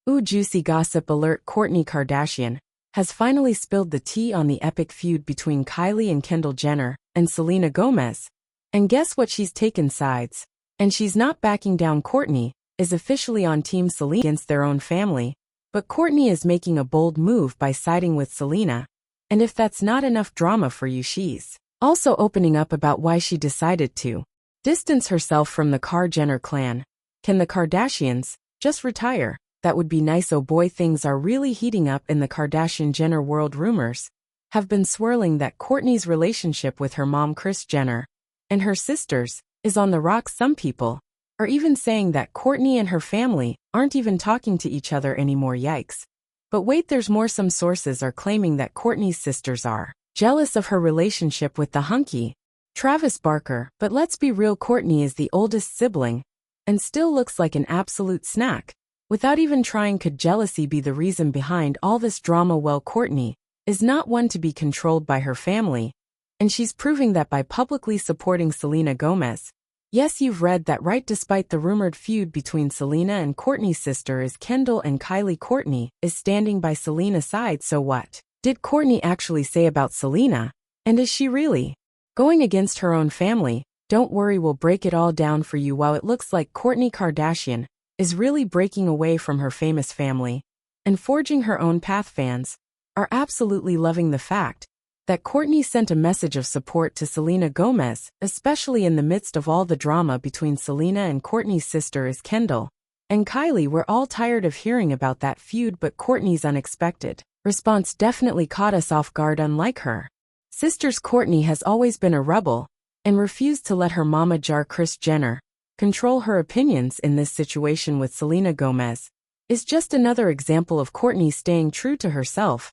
Ooh, juicy gossip alert. Kourtney Kardashian has finally spilled the tea on the epic feud between Kylie and Kendall Jenner and Selena Gomez. And guess what? She's taken sides. And she's not backing down. Kourtney is officially on Team Selena against their own family. But Kourtney is making a bold move by siding with Selena. And if that's not enough drama for you, she's also opening up about why she decided to distance herself from the Jenner clan. Can the Kardashians just retire? That would be nice. Oh boy, things are really heating up in the Kardashian-Jenner world. Rumors have been swirling that Kourtney's relationship with her mom Kris Jenner and her sisters is on the rocks. Some people are even saying that Kourtney and her family aren't even talking to each other anymore. Yikes. But wait, there's more. Some sources are claiming that Kourtney's sisters are jealous of her relationship with the hunky Travis Barker. But let's be real, Kourtney is the oldest sibling and still looks like an absolute snack. Without even trying, could jealousy be the reason behind all this drama? Well, Kourtney is not one to be controlled by her family, and she's proving that by publicly supporting Selena Gomez. Yes, you've read that right. Despite the rumored feud between Selena and Kourtney's sister is Kendall and Kylie, Kourtney is standing by Selena's side. So what did Kourtney actually say about Selena? And is she really going against her own family? Don't worry, we'll break it all down for you. While it looks like Kourtney Kardashian is really breaking away from her famous family and forging her own path, fans are absolutely loving the fact that Kourtney sent a message of support to Selena Gomez, especially in the midst of all the drama between Selena and Kourtney's sister is Kendall and Kylie. We're all tired of hearing about that feud, but Kourtney's unexpected response definitely caught us off guard. Unlike her sisters, Kourtney has always been a rebel and refused to let her mama Kris Jenner control her opinions. In this situation with Selena Gomez is just another example of Kourtney staying true to herself.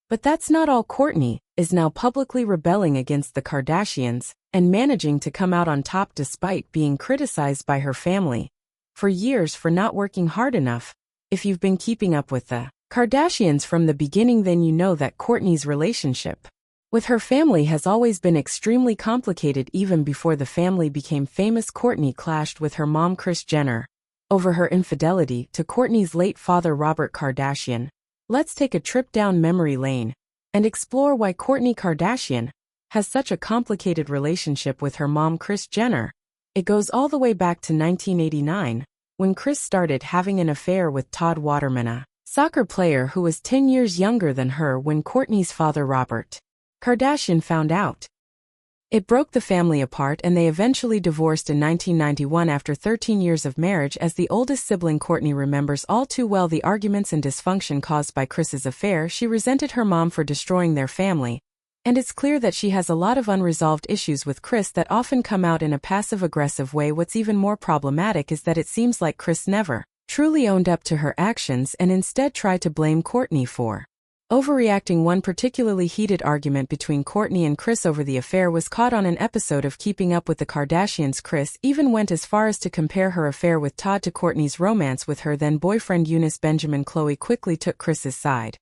But that's not all. Kourtney is now publicly rebelling against the Kardashians and managing to come out on top despite being criticized by her family for years for not working hard enough. If you've been keeping up with the Kardashians from the beginning, then you know that Kourtney's relationship with her family has always been extremely complicated. Even before the family became famous, Kourtney clashed with her mom Kris Jenner over her infidelity to Kourtney's late father Robert Kardashian. Let's take a trip down memory lane and explore why Kourtney Kardashian has such a complicated relationship with her mom Kris Jenner. It goes all the way back to 1989, when Kris started having an affair with Todd Waterman, a soccer player who was 10 years younger than her. When Kourtney's father Robert Kardashian found out, it broke the family apart, and they eventually divorced in 1991 after 13 years of marriage. As the oldest sibling, Kourtney remembers all too well the arguments and dysfunction caused by Kris's affair. She resented her mom for destroying their family, and it's clear that she has a lot of unresolved issues with Kris that often come out in a passive-aggressive way. What's even more problematic is that it seems like Kris never truly owned up to her actions and instead tried to blame Kourtney for overreacting. One particularly heated argument between Kourtney and Kris over the affair was caught on an episode of Keeping Up with the Kardashians. Kris even went as far as to compare her affair with Todd to Kourtney's romance with her then boyfriend Eunice Benjamin. Khloe quickly took Kris's side,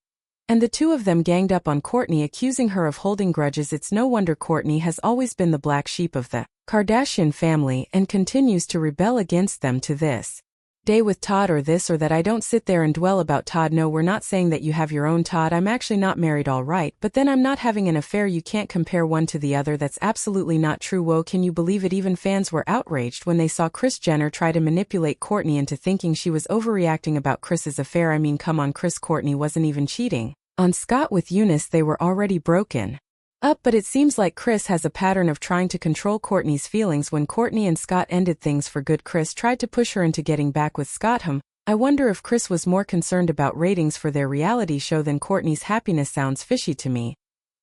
and the two of them ganged up on Kourtney, accusing her of holding grudges. It's no wonder Kourtney has always been the black sheep of the Kardashian family and continues to rebel against them to this day with Todd or this or that. I don't sit there and dwell about Todd. No, we're not saying that you have your own Todd. I'm actually not married, all right, but then I'm not having an affair. You can't compare one to the other. That's absolutely not true. Whoa, can you believe it? Even fans were outraged when they saw Kris Jenner try to manipulate Kourtney into thinking she was overreacting about Kris's affair. I mean, come on, Kourtney wasn't even cheating on Scott with Eunice. They were already broken up, but it seems like Kris has a pattern of trying to control Kourtney's feelings. When Kourtney and Scott ended things for good, Kris tried to push her into getting back with Scott. I wonder if Kris was more concerned about ratings for their reality show than Kourtney's happiness. Sounds fishy to me.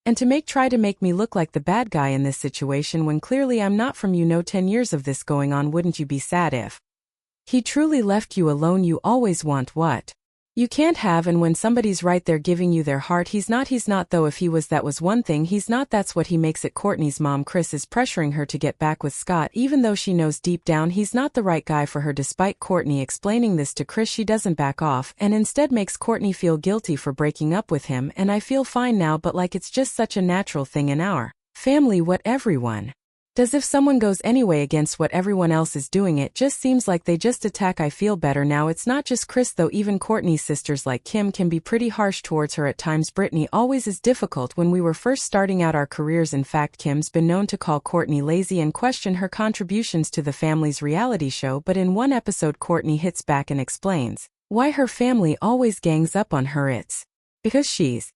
And to try to make me look like the bad guy in this situation when clearly I'm not. From 10 years of this going on, wouldn't you be sad if he truly left you alone? You always want what you can't have, and when somebody's right there giving you their heart, he's not though. If he was, that was one thing. He's not. That's what he makes it. Kourtney's mom Kris is pressuring her to get back with Scott even though she knows deep down he's not the right guy for her. Despite Kourtney explaining this to Kris, she doesn't back off and instead makes Kourtney feel guilty for breaking up with him. And I feel fine now, but like it's just such a natural thing in our family. What everyone Does if someone goes anyway against what everyone else is doing, it just seems like they just attack. I feel better now. It's not just Kris though, even Kourtney's sisters like Kim can be pretty harsh towards her at times. Britney always is difficult when we were first starting out our careers. In fact, Kim's been known to call Kourtney lazy and question her contributions to the family's reality show, but in one episode Kourtney hits back and explains why her family always gangs up on her. It's because she's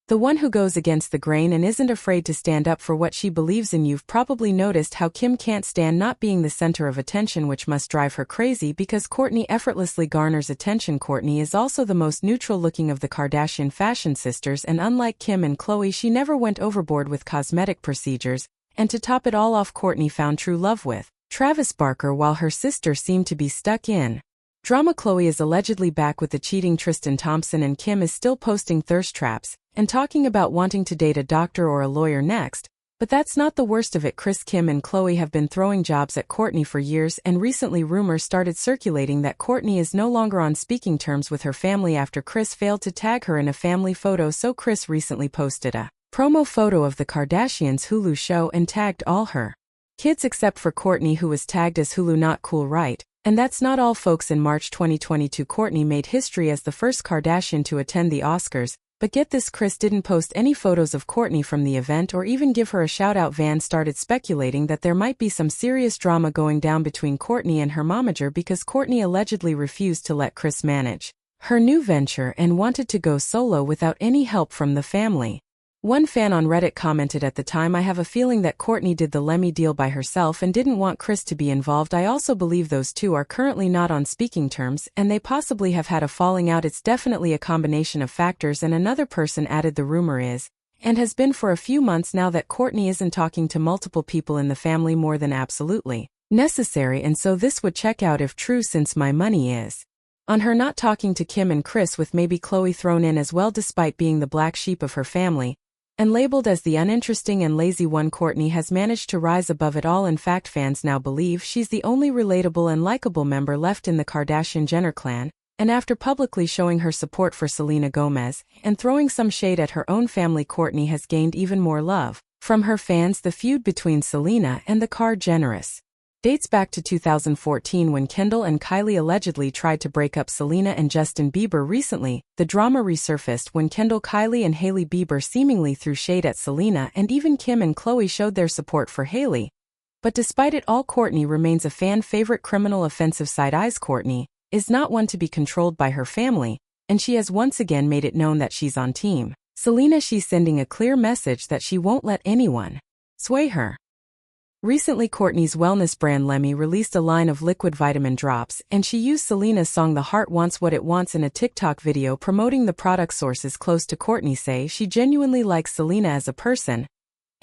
the one who goes against the grain and isn't afraid to stand up for what she believes in. You've probably noticed how Kim can't stand not being the center of attention, which must drive her crazy because Kourtney effortlessly garners attention. Kourtney is also the most neutral looking of the Kardashian fashion sisters, and unlike Kim and Khloe, she never went overboard with cosmetic procedures, and to top it all off, Kourtney found true love with Travis Barker while her sister seemed to be stuck in drama. Khloe is allegedly back with the cheating Tristan Thompson, and Kim is still posting thirst traps and talking about wanting to date a doctor or a lawyer next. But that's not the worst of it. Kris, Kim and Khloe have been throwing jobs at Kourtney for years, and recently rumors started circulating that Kourtney is no longer on speaking terms with her family after Kris failed to tag her in a family photo. So Kris recently posted a promo photo of the Kardashians' Hulu show and tagged all her kids except for Kourtney, who was tagged as Hulu. Not cool, right? And that's not all, folks. In March 2022, Kourtney made history as the first Kardashian to attend the Oscars. But get this, Kris didn't post any photos of Kourtney from the event or even give her a shout-out. Van started speculating that there might be some serious drama going down between Kourtney and her momager because Kourtney allegedly refused to let Kris manage her new venture and wanted to go solo without any help from the family. One fan on Reddit commented at the time, "I have a feeling that Kourtney did the Lemmy deal by herself and didn't want Kris to be involved. I also believe those two are currently not on speaking terms and they possibly have had a falling out. It's definitely a combination of factors." And another person added, "The rumor is, and has been for a few months now, that Kourtney isn't talking to multiple people in the family more than absolutely necessary, and so this would check out if true, since my money is on her not talking to Kim and Kris, with maybe Khloe thrown in as well." Despite being the black sheep of her family and labeled as the uninteresting and lazy one, Kourtney has managed to rise above it all. In fact, fans now believe she's the only relatable and likable member left in the Kardashian-Jenner clan, and after publicly showing her support for Selena Gomez and throwing some shade at her own family, Kourtney has gained even more love from her fans. The feud between Selena and the Kardashians dates back to 2014 when Kendall and Kylie allegedly tried to break up Selena and Justin Bieber. Recently, the drama resurfaced when Kendall, Kylie and Hailey Bieber seemingly threw shade at Selena, and even Kim and Khloe showed their support for Hailey. But despite it all, Kourtney remains a fan favorite. Criminal offensive side eyes. Kourtney is not one to be controlled by her family, and she has once again made it known that she's on team Selena. She's sending a clear message that she won't let anyone sway her. Recently, Kourtney's wellness brand Lemmy released a line of liquid vitamin drops, and she used Selena's song "The Heart Wants What It Wants" in a TikTok video promoting the product. Sources close to Kourtney say she genuinely likes Selena as a person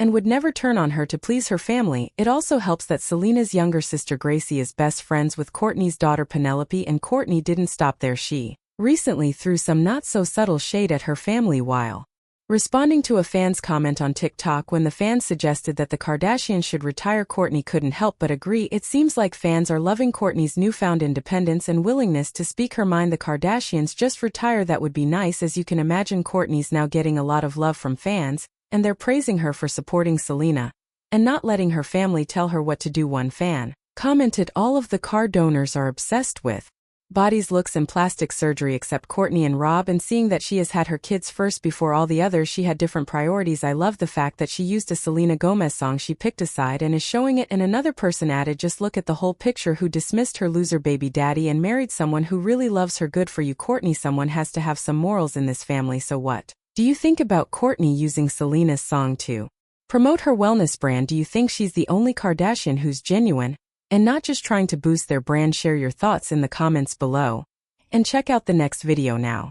and would never turn on her to please her family. It also helps that Selena's younger sister Gracie is best friends with Kourtney's daughter Penelope, and Kourtney didn't stop there. She recently threw some not-so-subtle shade at her family while responding to a fan's comment on TikTok. When the fans suggested that the Kardashians should retire, Kourtney couldn't help but agree. It seems like fans are loving Kourtney's newfound independence and willingness to speak her mind. The Kardashians just retire, that would be nice. As you can imagine, Kourtney's now getting a lot of love from fans, and they're praising her for supporting Selena and not letting her family tell her what to do. One fan commented, "All of the Kard donors are obsessed with bodies, looks and plastic surgery except Kourtney and Rob, and seeing that she has had her kids first before all the others, she had different priorities. I love the fact that she used a Selena Gomez song she picked a side and is showing it." And another person added, "Just look at the whole picture. Who dismissed her loser baby daddy and married someone who really loves her? Good for you, Kourtney. Someone has to have some morals in this family." So what do you think about Kourtney using Selena's song to promote her wellness brand? Do you think she's the only Kardashian who's genuine and not just trying to boost their brand? Share your thoughts in the comments below, and check out the next video now.